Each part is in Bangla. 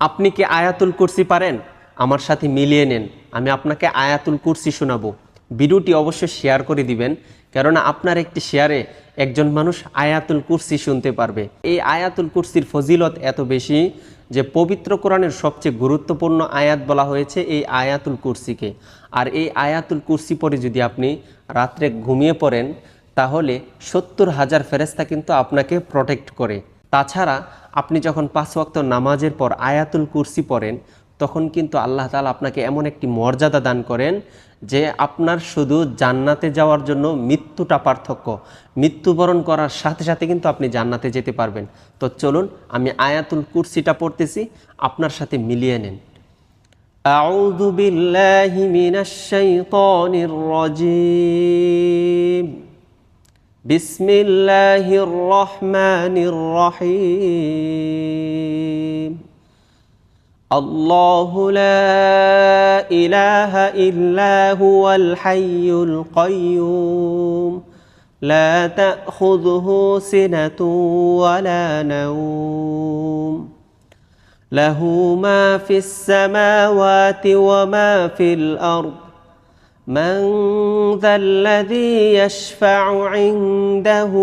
আপনি কি আয়াতুল কুরসি পারেন? আমার সাথে মিলিয়ে নেন, আমি আপনাকে আয়াতুল কুরসি শোনাবো। ভিডিওটি অবশ্যই শেয়ার করে দিবেন, কেননা আপনার একটি শেয়ারে একজন মানুষ আয়াতুল কুরসি শুনতে পারবে। এই আয়াতুল কুরসির ফজিলত এত বেশি যে পবিত্র কোরআনের সবচেয়ে গুরুত্বপূর্ণ আয়াত বলা হয়েছে এই আয়াতুল কুরসিকে। আর এই আয়াতুল কুরসি পরে যদি আপনি রাত্রে ঘুমিয়ে পড়েন, তাহলে 70,000 ফেরেশতা কিন্তু আপনাকে প্রোটেক্ট করে। তাছাড়া আপনি যখন 5 ওয়াক্ত নামাজের পর আয়াতুল কুরসি পড়েন, তখন কিন্তু আল্লাহ তাআলা আপনাকে এমন একটি মর্যাদা দান করেন যে আপনার শুধু জান্নাতে যাওয়ার জন্য মৃত্যুটা পার্থক্য। মৃত্যুবরণ করার সাথে সাথে কিন্তু আপনি জান্নাতে যেতে পারবেন। তো চলুন আমি আয়াতুল কুরসিটা পড়তেছি, আপনার সাথে মিলিয়ে নেন। আউযু বিল্লাহি মিনাশ শাইতানির রাজীম। বিসমিল্লাহির রহমানির রহিম। আল্লাহু লা ইলাহা ইল্লা হুয়াল হাইয়ুল কাইয়্যুম লা তাখুযুহু সিনাতুন ওয়ালা নাওম লাহু মা ফিস সামাওয়াতি ওয়া মা ফিল আরদ من ذا الذي يشفع عنده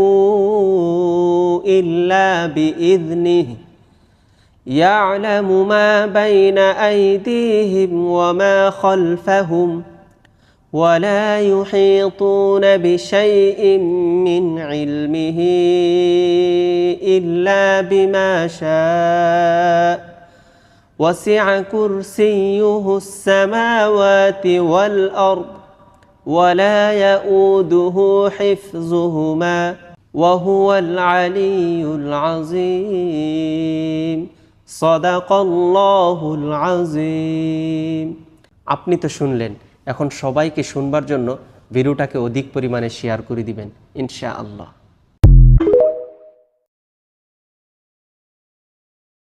إلا بإذنه يعلم ما بين أيديهم وما خلفهم ولا يحيطون بشيء من علمه إلا بما شاء وسع كرسيه السماوات والأرض ولا يؤوده حفظهما وهو العلي العظيم صدق الله العظيم। আপনি তো শুনলেন, এখন সবাইকে শুনবার জন্য ভিডিওটাকে অধিক পরিমাণে শেয়ার করে দিবেন ইনশাআল্লাহ।